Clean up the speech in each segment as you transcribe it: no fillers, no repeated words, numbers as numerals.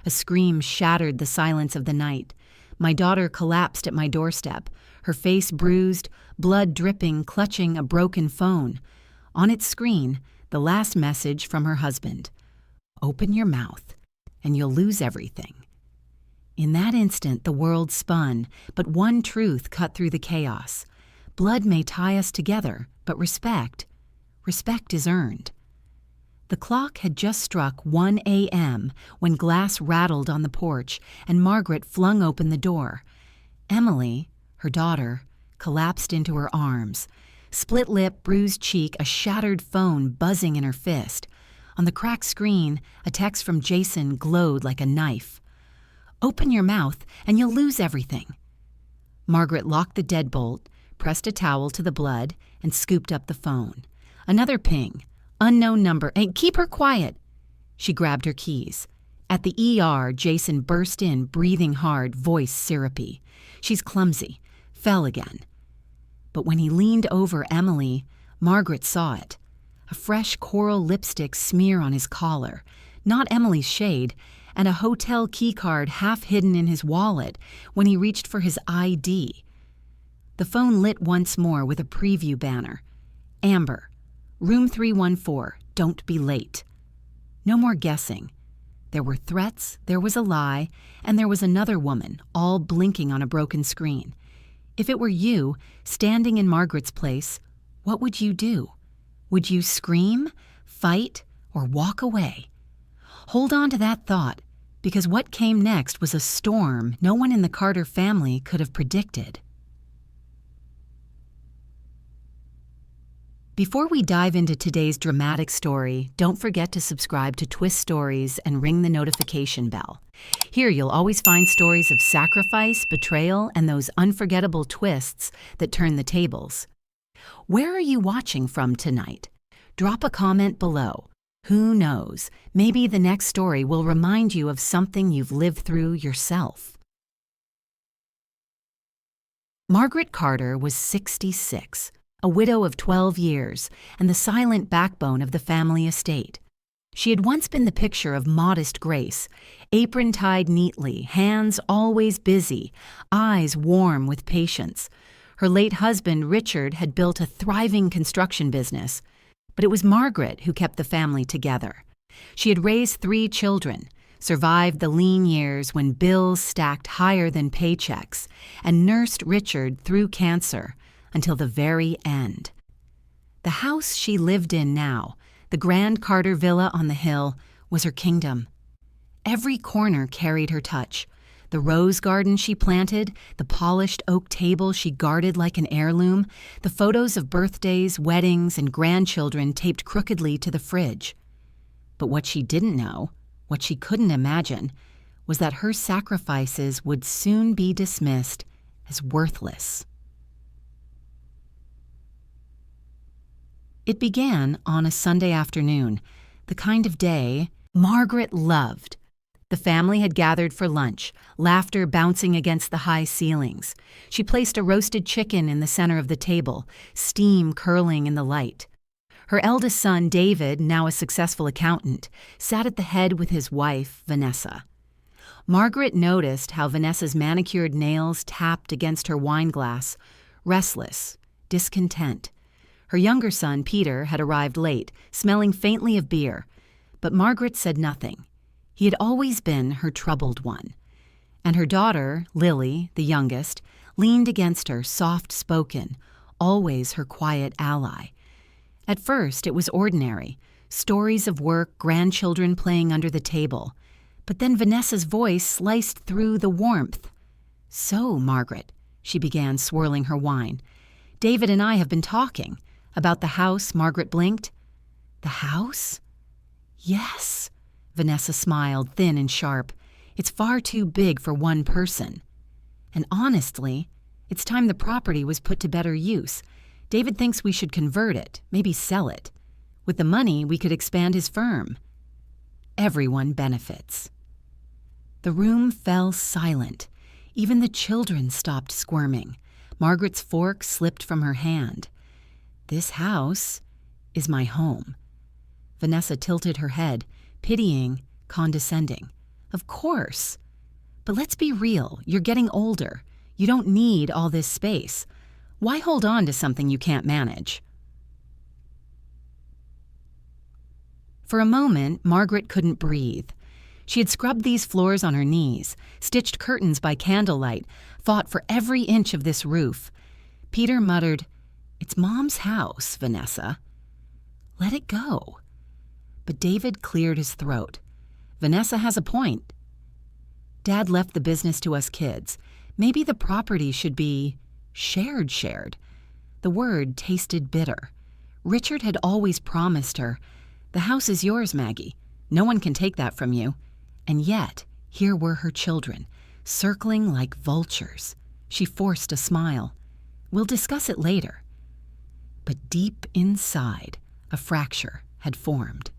A scream shattered the silence of the night. My daughter collapsed at my doorstep, her face bruised, blood dripping, clutching a broken phone. On its screen, the last message from her husband. "Open your mouth, and you'll lose everything." In that instant, the world spun, but one truth cut through the chaos. Blood may tie us together, but respect is earned. The clock had just struck 1 a.m. when glass rattled on the porch and Margaret flung open the door. Emily, her daughter, collapsed into her arms. Split lip, bruised cheek, a shattered phone buzzing in her fist. On the cracked screen, a text from Jason glowed like a knife. "Open your mouth and you'll lose everything." Margaret locked the deadbolt, pressed a towel to the blood, and scooped up the phone. Another ping. Unknown number. "Hey, keep her quiet." She grabbed her keys. At the ER, Jason burst in, breathing hard, voice syrupy. "She's clumsy." Fell again. But when he leaned over Emily, Margaret saw it. A fresh coral lipstick smear on his collar. Not Emily's shade, and a hotel keycard half hidden in his wallet when he reached for his ID. The phone lit once more with a preview banner. "Amber. Room 314, don't be late." No more guessing. There were threats, there was a lie, and there was another woman, all blinking on a broken screen. If it were you, standing in Margaret's place, what would you do? Would you scream, fight, or walk away? Hold on to that thought, because what came next was a storm no one in the Carter family could have predicted. Before we dive into today's dramatic story, don't forget to subscribe to Twist Stories and ring the notification bell. Here you'll always find stories of sacrifice, betrayal, and those unforgettable twists that turn the tables. Where are you watching from tonight? Drop a comment below. Who knows, maybe the next story will remind you of something you've lived through yourself. Margaret Carter was 66. A widow of 12 years, and the silent backbone of the family estate. She had once been the picture of modest grace, apron tied neatly, hands always busy, eyes warm with patience. Her late husband, Richard, had built a thriving construction business, but it was Margaret who kept the family together. She had raised 3 children, survived the lean years when bills stacked higher than paychecks, and nursed Richard through cancer, until the very end. The house she lived in now, the grand Carter villa on the hill, was her kingdom. Every corner carried her touch. The rose garden she planted, the polished oak table she guarded like an heirloom, the photos of birthdays, weddings, and grandchildren taped crookedly to the fridge. But what she didn't know, what she couldn't imagine, was that her sacrifices would soon be dismissed as worthless. It began on a Sunday afternoon, the kind of day Margaret loved. The family had gathered for lunch, laughter bouncing against the high ceilings. She placed a roasted chicken in the center of the table, steam curling in the light. Her eldest son, David, now a successful accountant, sat at the head with his wife, Vanessa. Margaret noticed how Vanessa's manicured nails tapped against her wine glass, restless, discontent. Her younger son, Peter, had arrived late, smelling faintly of beer, but Margaret said nothing. He had always been her troubled one. And her daughter, Lily, the youngest, leaned against her, soft-spoken, always her quiet ally. At first, it was ordinary, stories of work, grandchildren playing under the table. But then Vanessa's voice sliced through the warmth. "So, Margaret," she began, swirling her wine, "David and I have been talking. About the house." Margaret blinked. "The house?" "Yes." Vanessa smiled, thin and sharp. "It's far too big for one person. And honestly, it's time the property was put to better use. David thinks we should convert it, maybe sell it. With the money, we could expand his firm. Everyone benefits." The room fell silent. Even the children stopped squirming. Margaret's fork slipped from her hand. "This house is my home." Vanessa tilted her head, pitying, condescending. Of course. But let's be real, you're getting older. You don't need all this space. Why hold on to something you can't manage? For a moment, Margaret couldn't breathe. She had scrubbed these floors on her knees, stitched curtains by candlelight, fought for every inch of this roof. Peter muttered, "It's Mom's house, Vanessa. Let it go." But David cleared his throat. "Vanessa has a point. Dad left the business to us kids. Maybe the property should be shared. The word tasted bitter. Richard had always promised her, "The house is yours, Maggie. No one can take that from you." And yet, here were her children, circling like vultures. She forced a smile. "We'll discuss it later." But deep inside, a fracture had formed.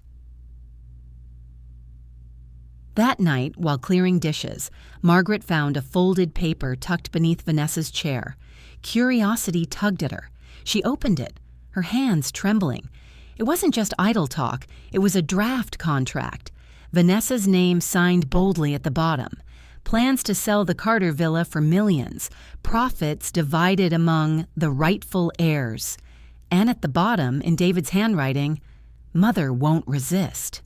That night, while clearing dishes, Margaret found a folded paper tucked beneath Vanessa's chair. Curiosity tugged at her. She opened it, her hands trembling. It wasn't just idle talk, it was a draft contract. Vanessa's name signed boldly at the bottom. Plans to sell the Carter villa for millions. Profits divided among the rightful heirs. And at the bottom, in David's handwriting, "Mother won't resist."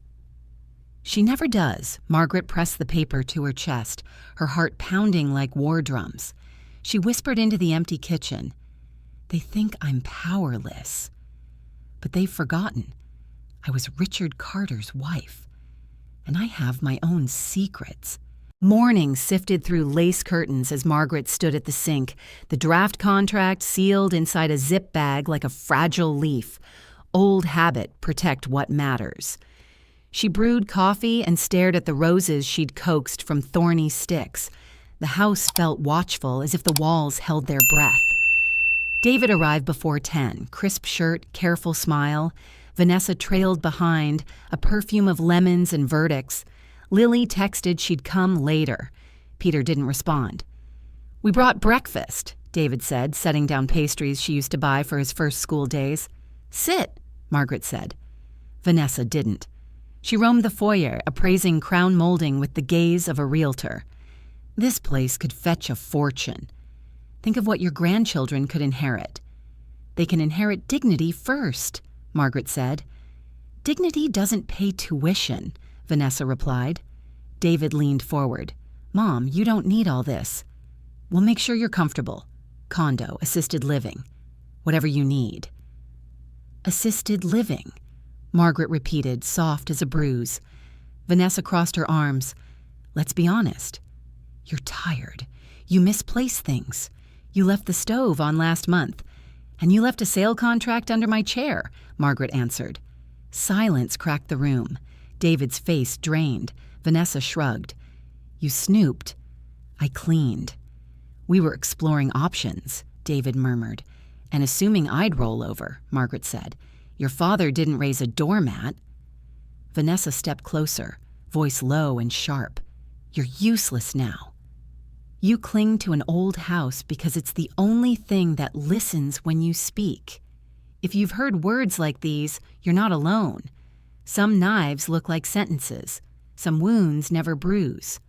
"She never does." Margaret pressed the paper to her chest, her heart pounding like war drums. She whispered into the empty kitchen, "They think I'm powerless. But they've forgotten. I was Richard Carter's wife. And I have my own secrets." Morning sifted through lace curtains as Margaret stood at the sink, the draft contract sealed inside a zip bag like a fragile leaf. Old habit, protect what matters. She brewed coffee and stared at the roses she'd coaxed from thorny sticks. The house felt watchful, as if the walls held their breath. David arrived before 10, crisp shirt, careful smile. Vanessa trailed behind, a perfume of lemons and verdicts. Lily texted she'd come later. Peter didn't respond. "We brought breakfast," David said, setting down pastries she used to buy for his first school days. "Sit," Margaret said. Vanessa didn't. She roamed the foyer, appraising crown molding with the gaze of a realtor. This place could fetch a fortune. Think of what your grandchildren could inherit. "They can inherit dignity first," Margaret said. "Dignity doesn't pay tuition," Vanessa replied. David leaned forward. "Mom, you don't need all this. We'll make sure you're comfortable. Condo, assisted living. Whatever you need." "Assisted living," Margaret repeated, soft as a bruise. Vanessa crossed her arms. "Let's be honest. You're tired. You misplace things. You left the stove on last month. And you left a sale contract under my chair," Margaret answered. Silence cracked the room. David's face drained. Vanessa shrugged. "You snooped. I cleaned." "We were exploring options," David murmured. "And assuming I'd roll over," Margaret said. "Your father didn't raise a doormat." Vanessa stepped closer, voice low and sharp. "You're useless now. You cling to an old house because it's the only thing that listens when you speak. If you've heard words like these, you're not alone. Some knives look like sentences. Some wounds never bruise."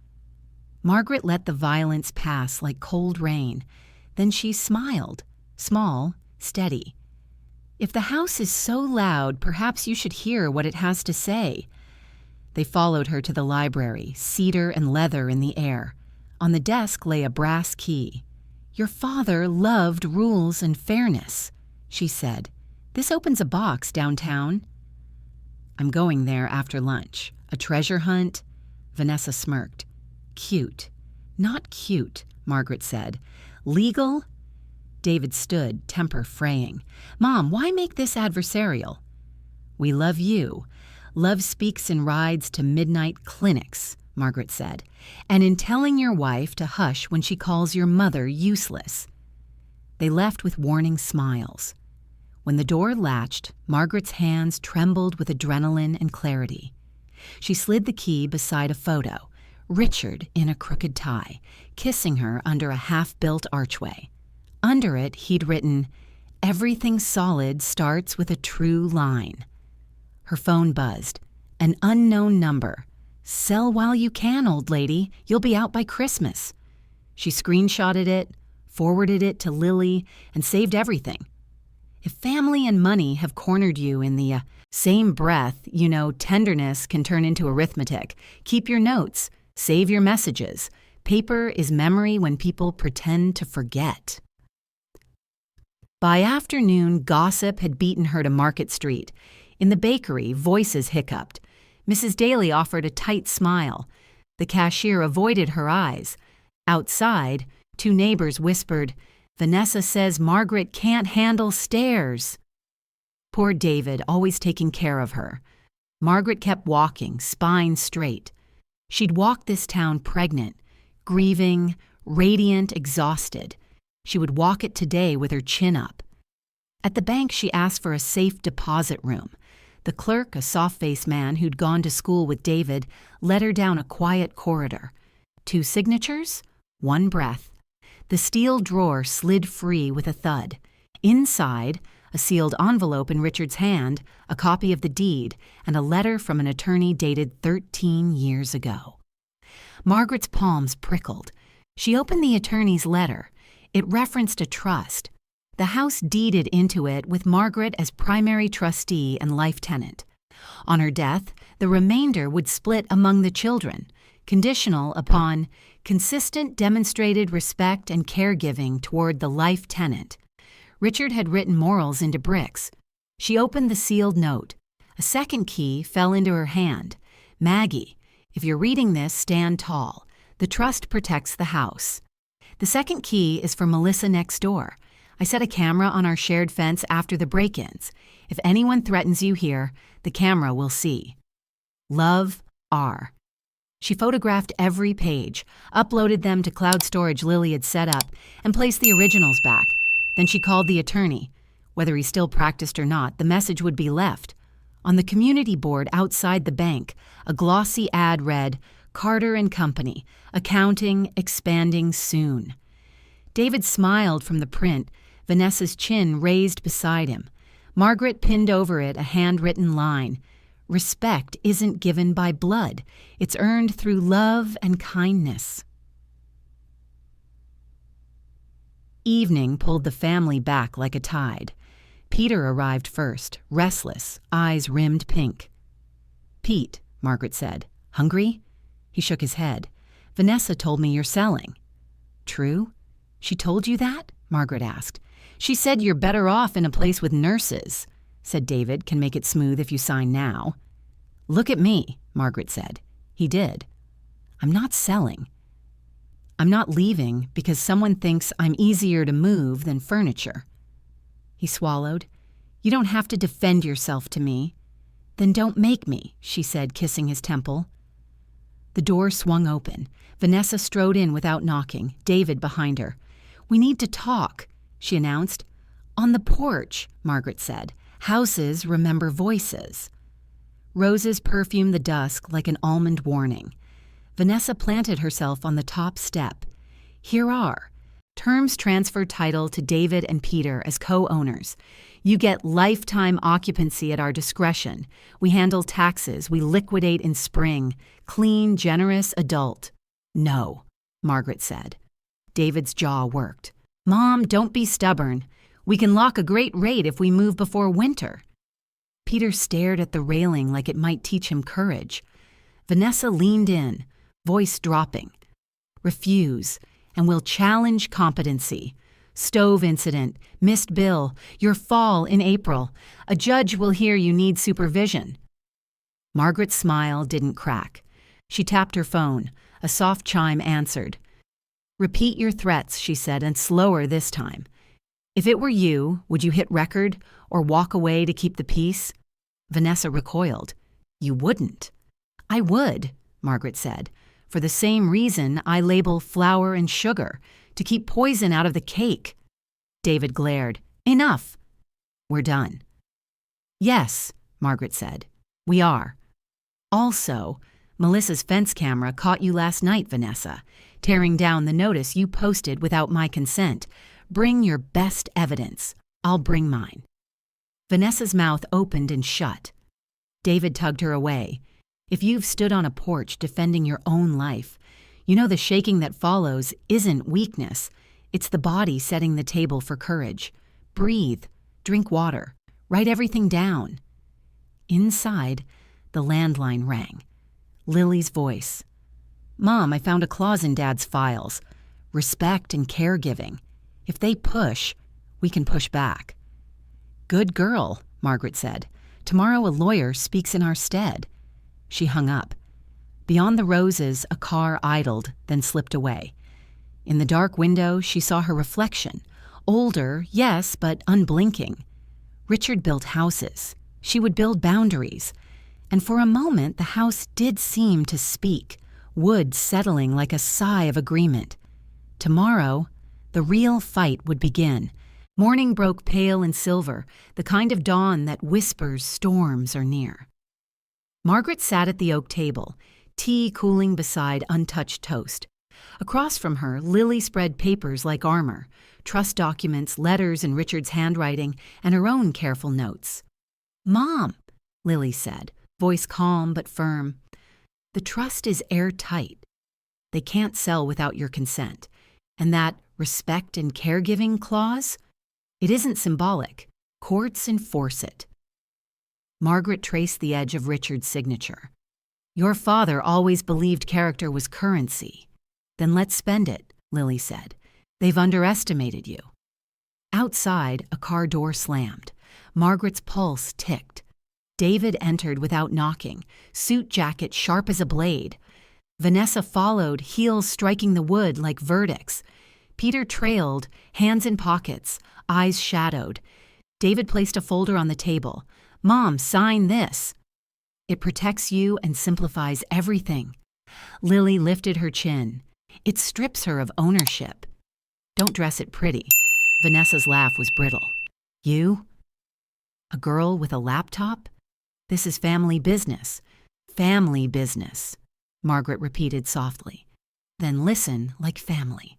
Margaret let the violence pass like cold rain. Then she smiled, small, steady. "If the house is so loud, perhaps you should hear what it has to say." They followed her to the library, cedar and leather in the air. On the desk lay a brass key. "Your father loved rules and fairness," she said. "This opens a box downtown." "I'm going there after lunch. A treasure hunt?" Vanessa smirked. "Cute." "Not cute," Margaret said. "Legal?" David stood, temper fraying. "Mom, why make this adversarial?" "We love you. Love speaks in rides to midnight clinics," Margaret said, "and in telling your wife to hush when she calls your mother useless." They left with warning smiles. When the door latched, Margaret's hands trembled with adrenaline and clarity. She slid the key beside a photo, Richard in a crooked tie, kissing her under a half-built archway. Under it, he'd written, "Everything solid starts with a true line." Her phone buzzed. An unknown number. Sell while you can, old lady. You'll be out by Christmas. She screenshotted it, forwarded it to Lily, and saved everything. If family and money have cornered you in the same breath, tenderness can turn into arithmetic. Keep your notes. Save your messages. Paper is memory when people pretend to forget. By afternoon, gossip had beaten her to Market Street. In the bakery, voices hiccuped. Mrs. Daly offered a tight smile. The cashier avoided her eyes. Outside, two neighbors whispered, "Vanessa says Margaret can't handle stairs." Poor David, always taking care of her. Margaret kept walking, spine straight. She'd walked this town pregnant, grieving, radiant, exhausted. She would walk it today with her chin up. At the bank, she asked for a safe deposit room. The clerk, a soft-faced man who'd gone to school with David, led her down a quiet corridor. 2 signatures, 1 breath. The steel drawer slid free with a thud. Inside, a sealed envelope in Richard's hand, a copy of the deed, and a letter from an attorney dated 13 years ago. Margaret's palms prickled. She opened the attorney's letter. It referenced a trust. The house deeded into it with Margaret as primary trustee and life tenant. On her death, the remainder would split among the children, conditional upon consistent demonstrated respect and caregiving toward the life tenant. Richard had written morals into bricks. She opened the sealed note. A second key fell into her hand. "Maggie, if you're reading this, stand tall. The trust protects the house." The second key is for Melissa next door. I set a camera on our shared fence after the break-ins. If anyone threatens you here, the camera will see. Love, R. She photographed every page, uploaded them to cloud storage Lily had set up, and placed the originals back. Then she called the attorney. Whether he still practiced or not, the message would be left. On the community board outside the bank, a glossy ad read, "Carter and Company, accounting expanding soon." David smiled from the print, Vanessa's chin raised beside him. Margaret pinned over it a handwritten line. "Respect isn't given by blood. It's earned through love and kindness." Evening pulled the family back like a tide. Peter arrived first, restless, eyes rimmed pink. "Pete," Margaret said, "hungry?" He shook his head. "Vanessa told me you're selling." "True? She told you that?" Margaret asked. "She said you're better off in a place with nurses," said David. "Can make it smooth if you sign now." "Look at me," Margaret said. He did. "I'm not selling. I'm not leaving because someone thinks I'm easier to move than furniture." He swallowed. "You don't have to defend yourself to me." "Then don't make me," she said, kissing his temple. The door swung open. Vanessa strode in without knocking, David behind her. "We need to talk," she announced. "On the porch," Margaret said. "Houses remember voices." Roses perfumed the dusk like an almond warning. Vanessa planted herself on the top step. "Here are. Terms transfer title to David and Peter as co-owners. You get lifetime occupancy at our discretion. We handle taxes. We liquidate in spring. Clean, generous adult." "No," Margaret said. David's jaw worked. "Mom, don't be stubborn. We can lock a great rate if we move before winter." Peter stared at the railing like it might teach him courage. Vanessa leaned in, voice dropping. "Refuse, and we'll challenge competency. Stove incident, missed bill, your fall in April. A judge will hear you need supervision." Margaret's smile didn't crack. She tapped her phone. A soft chime answered. "Repeat your threats," she said, "and slower this time. If it were you, would you hit record or walk away to keep the peace?" Vanessa recoiled. "You wouldn't." "I would," Margaret said. "For the same reason I label flour and sugar, to keep poison out of the cake." David glared. "Enough." "We're done." "Yes," Margaret said. "We are. Also, Melissa's fence camera caught you last night, Vanessa, tearing down the notice you posted without my consent. Bring your best evidence. I'll bring mine." Vanessa's mouth opened and shut. David tugged her away. If you've stood on a porch defending your own life, you know the shaking that follows isn't weakness. It's the body setting the table for courage. Breathe, drink water, write everything down. Inside, the landline rang. Lily's voice. "Mom, I found a clause in Dad's files. Respect and caregiving. If they push, we can push back." "Good girl," Margaret said. "Tomorrow a lawyer speaks in our stead." She hung up. Beyond the roses, a car idled, then slipped away. In the dark window, she saw her reflection. Older, yes, but unblinking. Richard built houses. She would build boundaries. And for a moment, the house did seem to speak, wood settling like a sigh of agreement. Tomorrow, the real fight would begin. Morning broke pale and silver, the kind of dawn that whispers storms are near. Margaret sat at the oak table, tea cooling beside untouched toast. Across from her, Lily spread papers like armor, trust documents, letters in Richard's handwriting, and her own careful notes. "Mom," Lily said, voice calm but firm, "the trust is airtight. They can't sell without your consent. And that respect and caregiving clause? It isn't symbolic. Courts enforce it." Margaret traced the edge of Richard's signature. "Your father always believed character was currency." "Then let's spend it," Lily said. "They've underestimated you." Outside, a car door slammed. Margaret's pulse ticked. David entered without knocking, suit jacket sharp as a blade. Vanessa followed, heels striking the wood like verdicts. Peter trailed, hands in pockets, eyes shadowed. David placed a folder on the table. "Mom, sign this." "It protects you and simplifies everything." Lily lifted her chin. "It strips her of ownership." "Don't dress it pretty." Vanessa's laugh was brittle. "You? A girl with a laptop? This is family business." "Family business," Margaret repeated softly. "Then listen like family."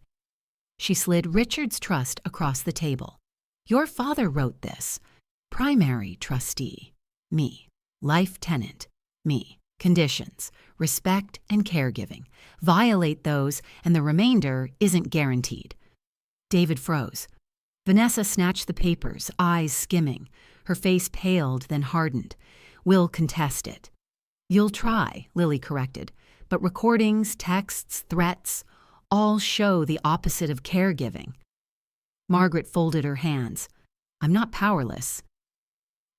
She slid Richard's trust across the table. "Your father wrote this. Primary trustee, me. Life tenant, me. Conditions, respect and caregiving. Violate those, and the remainder isn't guaranteed." David froze. Vanessa snatched the papers, eyes skimming. Her face paled, then hardened. "We'll contest it." "You'll try," Lily corrected. "But recordings, texts, threats, all show the opposite of caregiving." Margaret folded her hands. "I'm not powerless.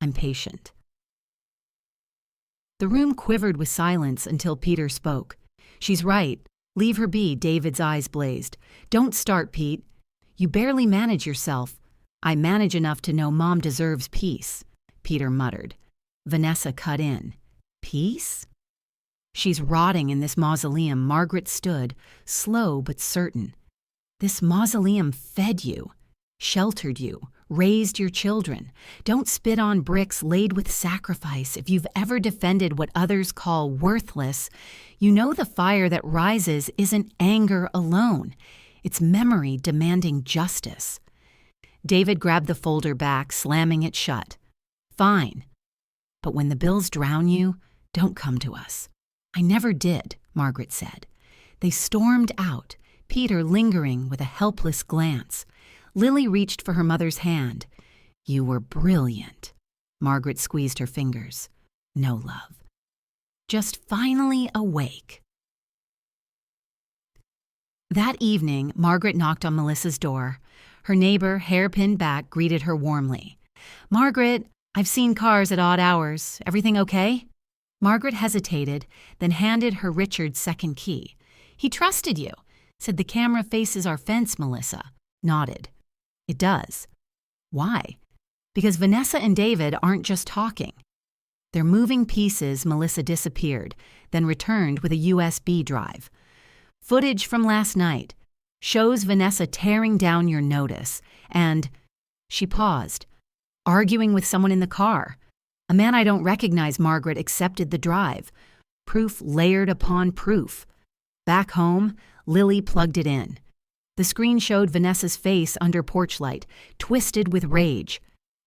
I'm patient." The room quivered with silence until Peter spoke. "She's right. Leave her be," David's eyes blazed. "Don't start, Pete. You barely manage yourself." "I manage enough to know Mom deserves peace," Peter muttered. Vanessa cut in. "Peace?" "She's rotting in this mausoleum." Margaret stood, slow but certain. "This mausoleum fed you, sheltered you, raised your children. Don't spit on bricks laid with sacrifice. If you've ever defended what others call worthless, you know the fire that rises isn't anger alone. It's memory demanding justice." David grabbed the folder back, slamming it shut. "Fine. But when the bills drown you, don't come to us." "I never did," Margaret said. They stormed out, Peter lingering with a helpless glance. Lily reached for her mother's hand. "You were brilliant." Margaret squeezed her fingers. "No, love. Just finally awake." That evening, Margaret knocked on Melissa's door. Her neighbor, hairpin back, greeted her warmly. "Margaret, I've seen cars at odd hours. Everything okay?" Margaret hesitated, then handed her Richard's second key. "He trusted you," said. "The camera faces our fence," Melissa nodded. "It does." "Why?" "Because Vanessa and David aren't just talking." Their moving pieces, Melissa disappeared, then returned with a USB drive. "Footage from last night shows Vanessa tearing down your notice and—" She paused, "arguing with someone in the car. A man I don't recognize." Margaret accepted the drive. Proof layered upon proof. Back home, Lily plugged it in. The screen showed Vanessa's face under porch light, twisted with rage.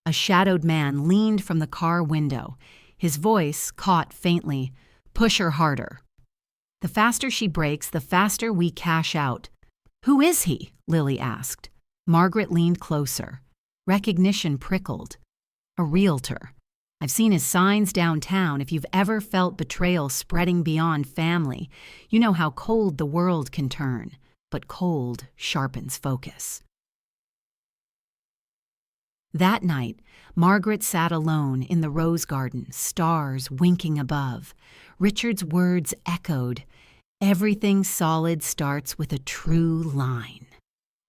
A shadowed man leaned from the car window. His voice, caught faintly, Push her harder. The faster she breaks, the faster we cash out. Who is he? Lily asked. Margaret leaned closer. Recognition prickled. A realtor. I've seen his signs downtown. If you've ever felt betrayal spreading beyond family, you know how cold the world can turn. But cold sharpens focus. That night, Margaret sat alone in the rose garden, stars winking above. Richard's words echoed, "Everything solid starts with a true line."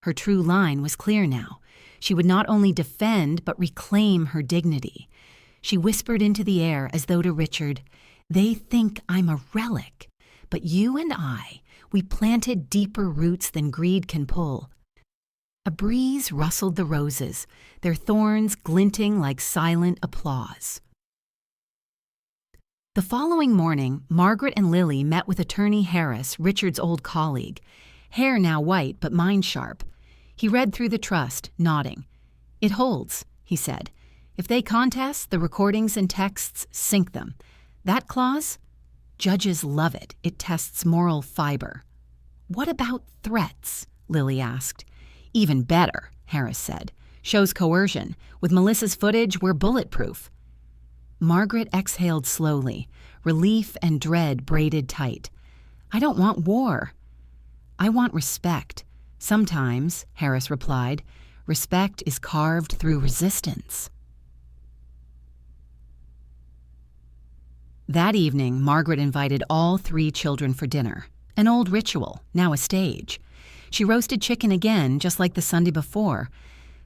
Her true line was clear now. She would not only defend, but reclaim her dignity. She whispered into the air as though to Richard, "They think I'm a relic, but you and I, we planted deeper roots than greed can pull." A breeze rustled the roses, their thorns glinting like silent applause. The following morning, Margaret and Lily met with Attorney Harris, Richard's old colleague. Hair now white, but mind sharp. He read through the trust, nodding. "It holds," he said. "If they contest, the recordings and texts sink them. That clause? Judges love it. It tests moral fiber." "What about threats?" Lily asked. "Even better," Harris said. "Shows coercion. With Melissa's footage, we're bulletproof." Margaret exhaled slowly, relief and dread braided tight. "I don't want war. I want respect. Sometimes," Harris replied, "respect is carved through resistance." That evening, Margaret invited all 3 children for dinner. An old ritual, now a stage. She roasted chicken again, just like the Sunday before.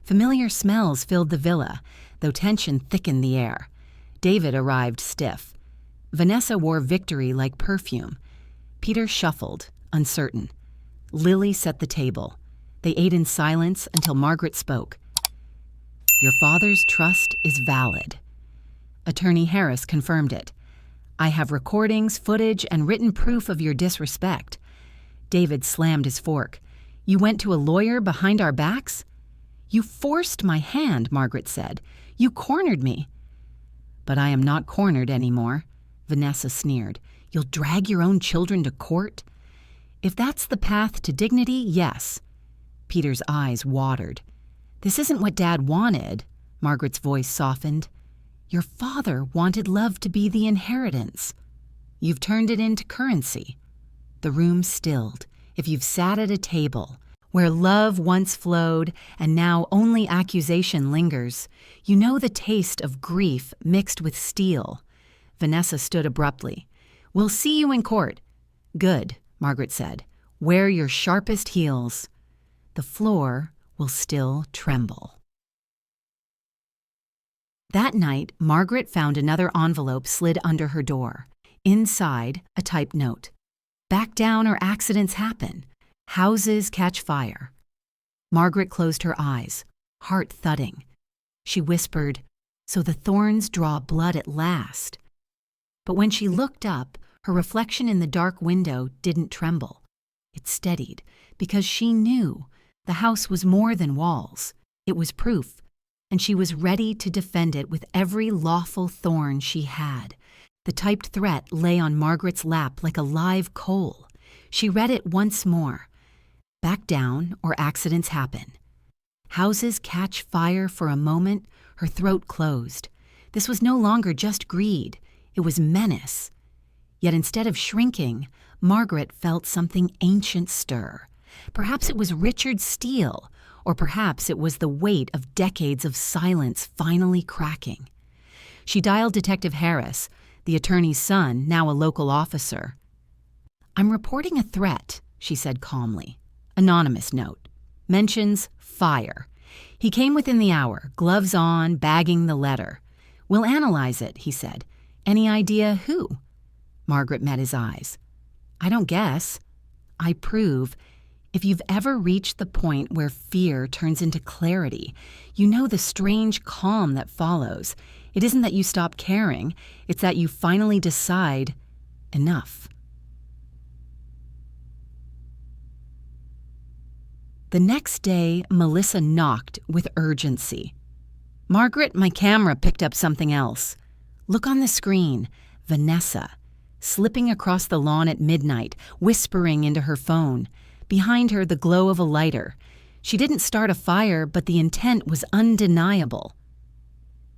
Familiar smells filled the villa, though tension thickened the air. David arrived stiff. Vanessa wore victory like perfume. Peter shuffled, uncertain. Lily set the table. They ate in silence until Margaret spoke. "Your father's trust is valid." Attorney Harris confirmed it. "I have recordings, footage, and written proof of your disrespect." David slammed his fork. "You went to a lawyer behind our backs?" "You forced my hand," Margaret said. "You cornered me." "But I am not cornered anymore," Vanessa sneered. "You'll drag your own children to court?" "If that's the path to dignity, yes." Peter's eyes watered. "This isn't what Dad wanted." Margaret's voice softened. "Your father wanted love to be the inheritance. You've turned it into currency." The room stilled. If you've sat at a table where love once flowed and now only accusation lingers, you know the taste of grief mixed with steel. Vanessa stood abruptly. "We'll see you in court." "Good," Margaret said. "Wear your sharpest heels. The floor will still tremble." That night, Margaret found another envelope slid under her door. Inside, a typed note. "Back down or accidents happen. Houses catch fire." Margaret closed her eyes, heart thudding. She whispered, "So the thorns draw blood at last." But when she looked up, her reflection in the dark window didn't tremble. It steadied, because she knew the house was more than walls. It was proof, and she was ready to defend it with every lawful thorn she had. The typed threat lay on Margaret's lap like a live coal. She read it once more. "Back down or accidents happen." Houses catch fire. For a moment, her throat closed. This was no longer just greed. It was menace. Yet instead of shrinking, Margaret felt something ancient stir. Perhaps it was Richard's steel, or perhaps it was the weight of decades of silence finally cracking. She dialed Detective Harris, the attorney's son, now a local officer. "I'm reporting a threat," she said calmly. Anonymous note. Mentions fire. He came within the hour, gloves on, bagging the letter. "We'll analyze it," he said. "Any idea who?" Margaret met his eyes. "I don't guess. I prove. If you've ever reached the point where fear turns into clarity, you know the strange calm that follows. It isn't that you stop caring, it's that you finally decide, enough." The next day, Melissa knocked with urgency. "Margaret, my camera picked up something else. Look on the screen. Vanessa. slipping across the lawn at midnight, whispering into her phone. Behind her, the glow of a lighter. She didn't start a fire, but the intent was undeniable.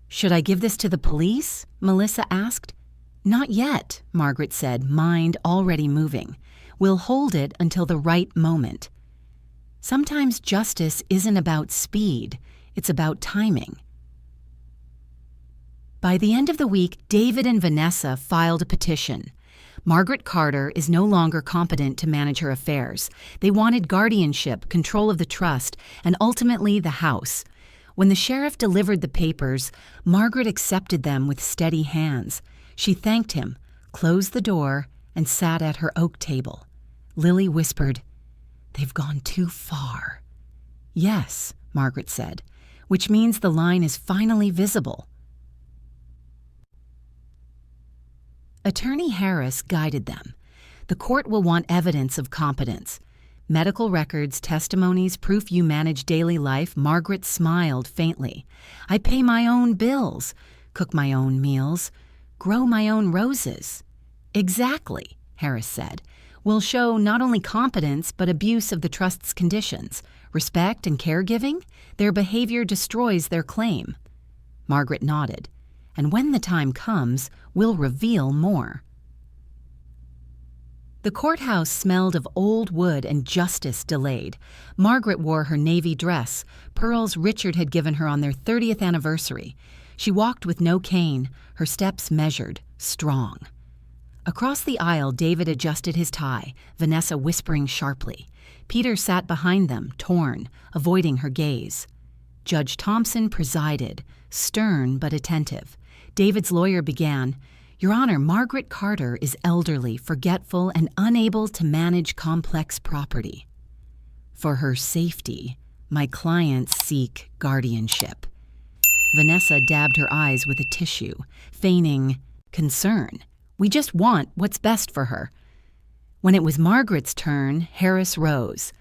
"Should I give this to the police?" Melissa asked. "Not yet," Margaret said, mind already moving. "We'll hold it until the right moment." Sometimes justice isn't about speed, it's about timing. By the end of the week, David and Vanessa filed a petition. Margaret Carter is no longer competent to manage her affairs. They wanted guardianship, control of the trust, and ultimately the house. When the sheriff delivered the papers, Margaret accepted them with steady hands. She thanked him, closed the door, and sat at her oak table. Lily whispered, "They've gone too far." "Yes," Margaret said, "which means the line is finally visible." Attorney Harris guided them. "The court will want evidence of competence. Medical records, testimonies, proof you manage daily life." Margaret smiled faintly. "I pay my own bills, cook my own meals, grow my own roses." "Exactly," Harris said. "Will show not only competence but abuse of the trust's conditions. Respect and caregiving? Their behavior destroys their claim." Margaret nodded. "And when the time comes, we'll reveal more." The courthouse smelled of old wood and justice delayed. Margaret wore her navy dress, pearls Richard had given her on their 30th anniversary. She walked with no cane, her steps measured, strong. Across the aisle, David adjusted his tie, Vanessa whispering sharply. Peter sat behind them, torn, avoiding her gaze. Judge Thompson presided, stern but attentive. David's lawyer began, "Your Honor, Margaret Carter is elderly, forgetful, and unable to manage complex property. For her safety, my clients seek guardianship." Vanessa dabbed her eyes with a tissue, feigning concern. "We just want what's best for her." When it was Margaret's turn, Harris rose.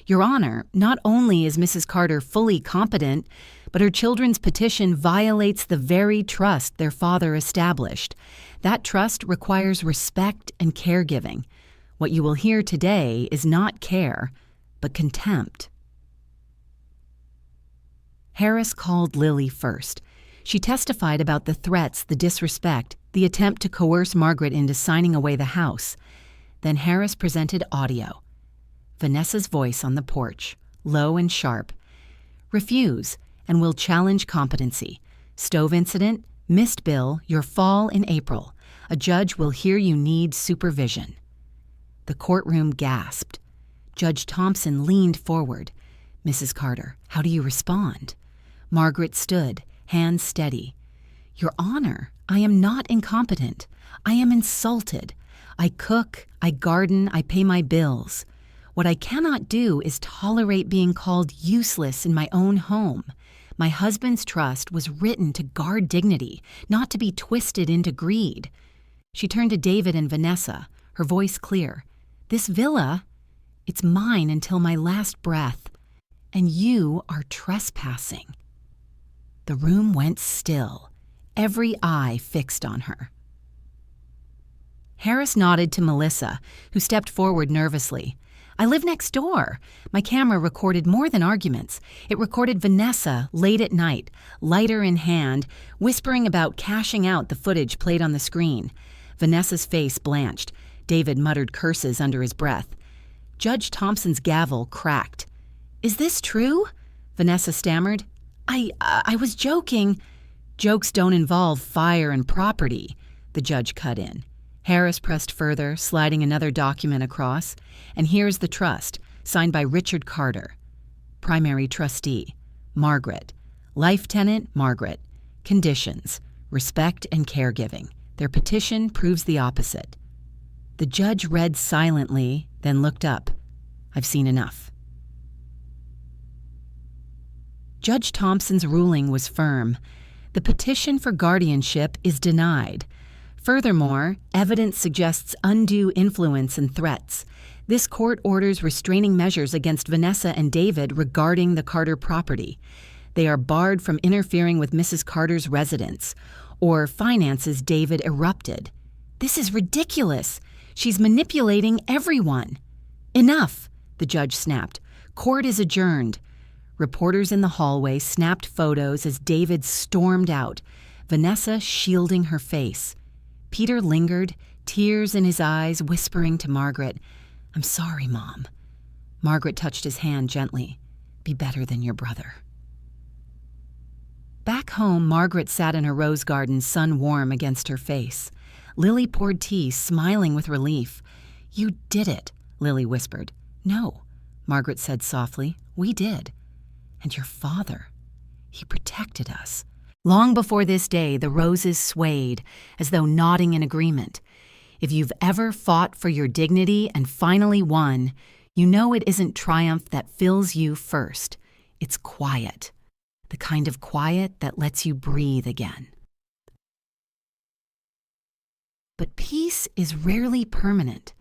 "Your Honor, not only is Mrs. Carter fully competent, but her children's petition violates the very trust their father established. That trust requires respect and caregiving. What you will hear today is not care, but contempt." Harris called Lily first. She testified about the threats, the disrespect, the attempt to coerce Margaret into signing away the house. Then Harris presented audio. Vanessa's voice on the porch, low and sharp. "Refuse, and will challenge competency. Stove incident, missed bill, your fall in April. A judge will hear you need supervision." The courtroom gasped. Judge Thompson leaned forward. "Mrs. Carter, how do you respond?" Margaret stood, hands steady. "Your Honor, I am not incompetent. I am insulted. I cook, I garden, I pay my bills. What I cannot do is tolerate being called useless in my own home. My husband's trust was written to guard dignity, not to be twisted into greed." She turned to David and Vanessa, her voice clear. "This villa, it's mine until my last breath, and you are trespassing." The room went still, every eye fixed on her. Harris nodded to Melissa, who stepped forward nervously. "I live next door." My camera recorded more than arguments. It recorded Vanessa late at night, lighter in hand, whispering about cashing out the footage played on the screen. Vanessa's face blanched. David muttered curses under his breath. Judge Thompson's gavel cracked. "Is this true?" Vanessa stammered. I was joking." "Jokes don't involve fire and property," the judge cut in. Harris pressed further, sliding another document across. "And here's the trust, signed by Richard Carter. Primary trustee, Margaret. Life tenant, Margaret. Conditions, respect and caregiving. Their petition proves the opposite." The judge read silently, then looked up. "I've seen enough." Judge Thompson's ruling was firm. The petition for guardianship is denied. Furthermore, evidence suggests undue influence and threats. This court orders restraining measures against Vanessa and David regarding the Carter property. They are barred from interfering with Mrs. Carter's residence or finances David erupted. This is ridiculous. She's manipulating everyone." "Enough," the judge snapped. "Court is adjourned." Reporters in the hallway snapped photos as David stormed out, Vanessa shielding her face. Peter lingered, tears in his eyes, whispering to Margaret, "I'm sorry, Mom." Margaret touched his hand gently. "Be better than your brother." Back home, Margaret sat in her rose garden, sun warm against her face. Lily poured tea, smiling with relief. "You did it," Lily whispered. "No," Margaret said softly. "We did. And your father, he protected us." Long before this day, the roses swayed, as though nodding in agreement. If you've ever fought for your dignity and finally won, you know it isn't triumph that fills you first. It's quiet. The kind of quiet that lets you breathe again. But peace is rarely permanent.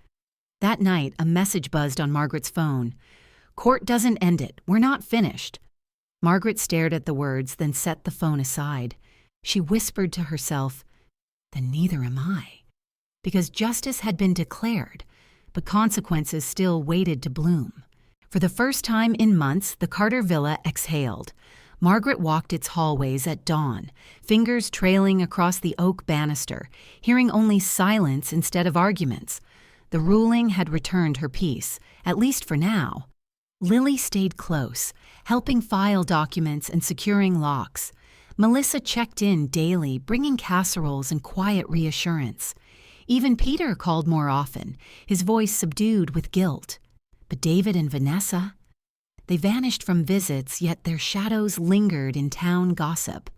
That night, a message buzzed on Margaret's phone. "Court doesn't end it. We're not finished." Margaret stared at the words, then set the phone aside. She whispered to herself, "Then neither am I." Because justice had been declared, but consequences still waited to bloom. For the first time in months, the Carter villa exhaled. Margaret walked its hallways at dawn, fingers trailing across the oak banister, hearing only silence instead of arguments. The ruling had returned her peace, at least for now. Lily stayed close, helping file documents and securing locks. Melissa checked in daily, bringing casseroles and quiet reassurance. Even Peter called more often, his voice subdued with guilt. But David and Vanessa? They vanished from visits, yet their shadows lingered in town gossip.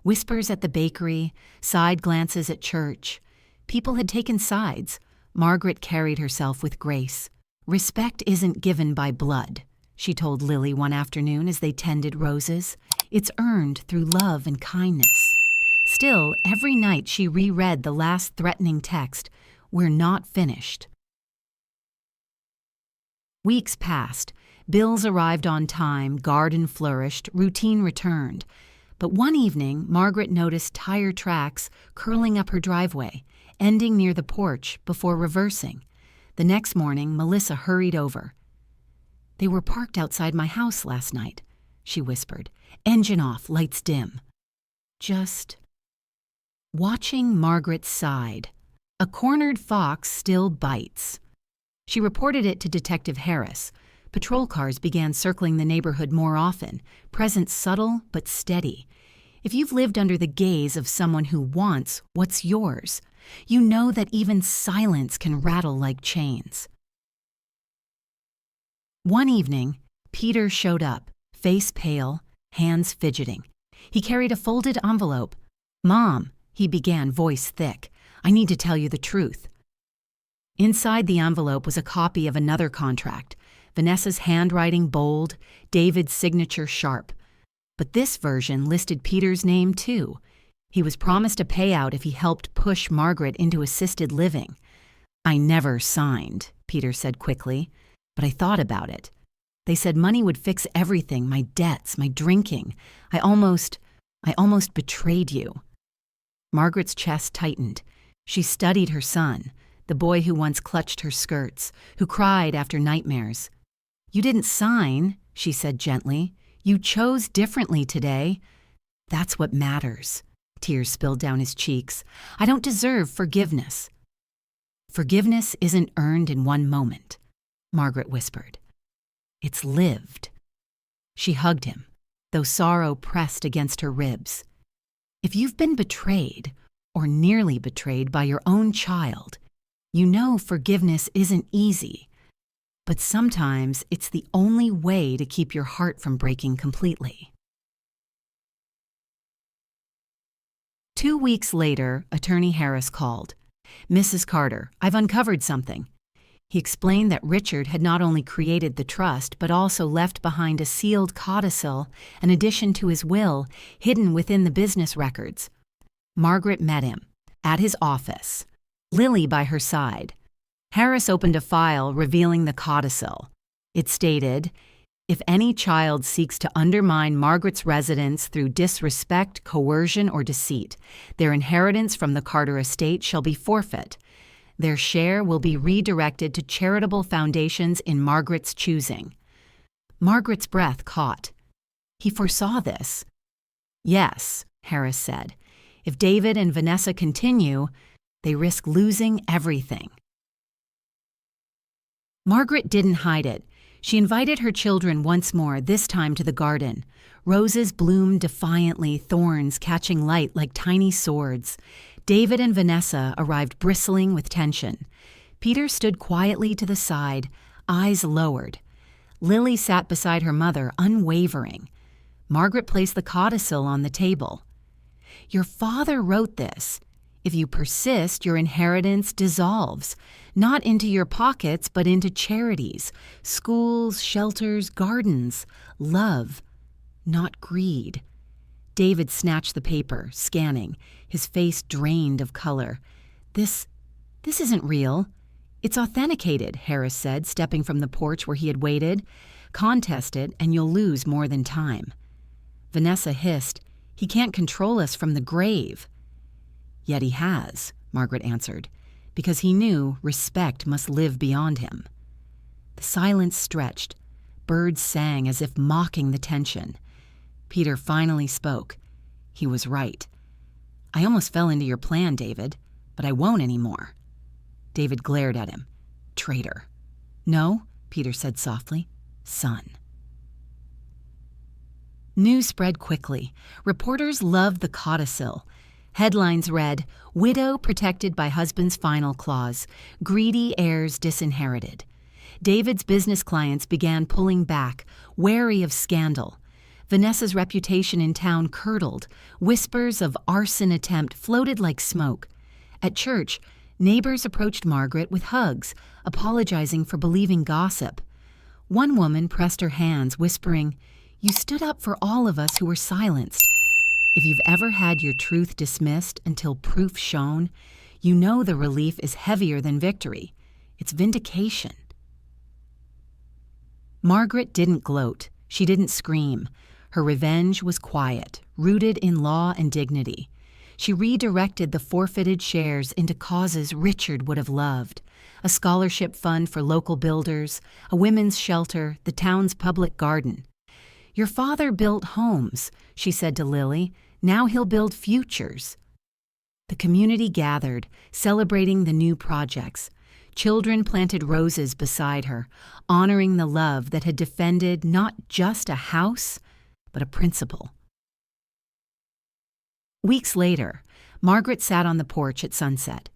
Whispers at the bakery, side glances at church. People had taken sides. Margaret carried herself with grace. "Respect isn't given by blood," she told Lily one afternoon as they tended roses. "It's earned through love and kindness." Still, every night she reread the last threatening text, "We're not finished." Weeks passed. Bills arrived on time, garden flourished, routine returned. But one evening, Margaret noticed tire tracks curling up her driveway, ending near the porch before reversing. The next morning, Melissa hurried over. "They were parked outside my house last night," she whispered. "Engine off, lights dim." Just watching Margaret sighed. A cornered fox still bites. She reported it to Detective Harris. Patrol cars began circling the neighborhood more often, presence subtle but steady. If you've lived under the gaze of someone who wants what's yours, you know that even silence can rattle like chains. One evening, Peter showed up, face pale, hands fidgeting. He carried a folded envelope. "Mom," he began, voice thick, "I need to tell you the truth." Inside the envelope was a copy of another contract, Vanessa's handwriting bold, David's signature sharp. But this version listed Peter's name too. He was promised a payout if he helped push Margaret into assisted living. "I never signed," Peter said quickly, "but I thought about it. They said money would fix everything, my debts, my drinking. I almost betrayed you." Margaret's chest tightened. She studied her son, the boy who once clutched her skirts, who cried after nightmares. "You didn't sign," she said gently. "You chose differently today. That's what matters." Tears spilled down his cheeks. "I don't deserve forgiveness." "Forgiveness isn't earned in one moment," Margaret whispered. "It's lived." She hugged him, though sorrow pressed against her ribs. If you've been betrayed, or nearly betrayed by your own child, you know forgiveness isn't easy. But sometimes it's the only way to keep your heart from breaking completely. 2 weeks later, Attorney Harris called. "Mrs. Carter, I've uncovered something." He explained that Richard had not only created the trust, but also left behind a sealed codicil, an addition to his will, hidden within the business records. Margaret met him at his office, Lily by her side. Harris opened a file revealing the codicil. It stated, "If any child seeks to undermine Margaret's residence through disrespect, coercion, or deceit, their inheritance from the Carter estate shall be forfeit. Their share will be redirected to charitable foundations in Margaret's choosing. Margaret's breath caught. He foresaw this. Yes, Harris said. If David and Vanessa continue, they risk losing everything. Margaret didn't hide it. She invited her children once more, this time to the garden. Roses bloomed defiantly, thorns catching light like tiny swords. David and Vanessa arrived bristling with tension. Peter stood quietly to the side, eyes lowered. Lily sat beside her mother, unwavering. Margaret placed the codicil on the table. Your father wrote this. If you persist, your inheritance dissolves, not into your pockets, but into charities, schools, shelters, gardens, love, not greed. David snatched the paper, scanning, his face drained of color. This isn't real. It's authenticated, Harris said, stepping from the porch where he had waited. Contest it, and you'll lose more than time. Vanessa hissed, He can't control us from the grave. Yet he has, Margaret answered, because he knew respect must live beyond him. The silence stretched. Birds sang as if mocking the tension. Peter finally spoke. He was right. I almost fell into your plan, David, but I won't anymore. David glared at him. Traitor. No, Peter said softly. Son. News spread quickly. Reporters loved the codicil. Headlines read, Widow protected by husband's final clause. Greedy heirs disinherited. David's business clients began pulling back, wary of scandal. Vanessa's reputation in town curdled. Whispers of arson attempt floated like smoke. At church, neighbors approached Margaret with hugs, apologizing for believing gossip. One woman pressed her hands, whispering, You stood up for all of us who were silenced. If you've ever had your truth dismissed until proof shown, you know the relief is heavier than victory. It's vindication. Margaret didn't gloat. She didn't scream. Her revenge was quiet, rooted in law and dignity. She redirected the forfeited shares into causes Richard would have loved. A scholarship fund for local builders, a women's shelter, the town's public garden. Your father built homes, she said to Lily. Now he'll build futures. The community gathered, celebrating the new projects. Children planted roses beside her, honoring the love that had defended not just a house, but a principle. Weeks later, Margaret sat on the porch at sunset.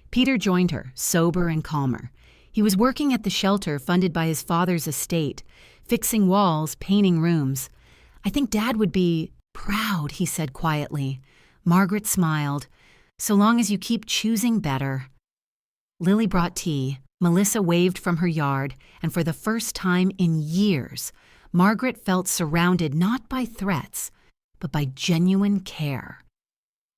Peter joined her, sober and calmer. He was working at the shelter funded by his father's estate, fixing walls, painting rooms. I think Dad would be proud, he said quietly. Margaret smiled. So long as you keep choosing better. Lily brought tea. Melissa waved from her yard, and for the first time in years, Margaret felt surrounded not by threats, but by genuine care.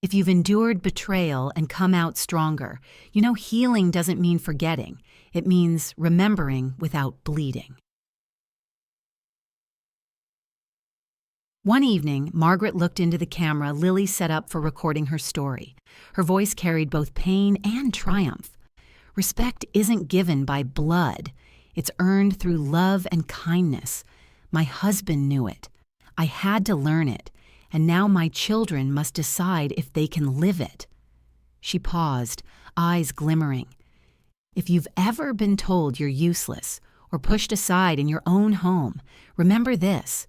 If you've endured betrayal and come out stronger, you know healing doesn't mean forgetting. It means remembering without bleeding. One evening, Margaret looked into the camera Lily set up for recording her story. Her voice carried both pain and triumph. Respect isn't given by blood. It's earned through love and kindness. My husband knew it. I had to learn it, and now my children must decide if they can live it. She paused, eyes glimmering. If you've ever been told you're useless or pushed aside in your own home, remember this.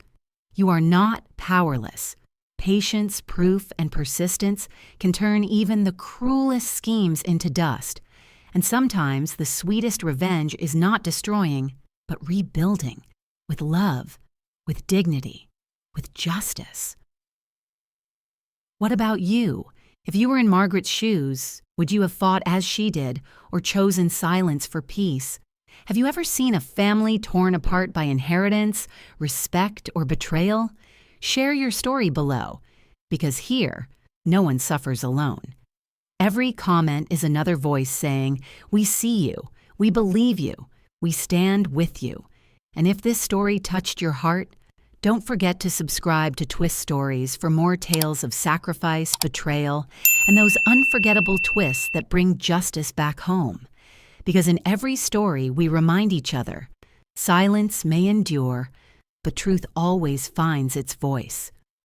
You are not powerless. Patience, proof, and persistence can turn even the cruelest schemes into dust. And sometimes the sweetest revenge is not destroying, but rebuilding, with love, with dignity, with justice. What about you? If you were in Margaret's shoes, would you have fought as she did, or chosen silence for peace? Have you ever seen a family torn apart by inheritance, respect, or betrayal? Share your story below, because here, no one suffers alone. Every comment is another voice saying, we see you, we believe you, we stand with you. And if this story touched your heart, don't forget to subscribe to Twist Stories for more tales of sacrifice, betrayal, and those unforgettable twists that bring justice back home. because in every story we remind each other, silence may endure, but truth always finds its voice.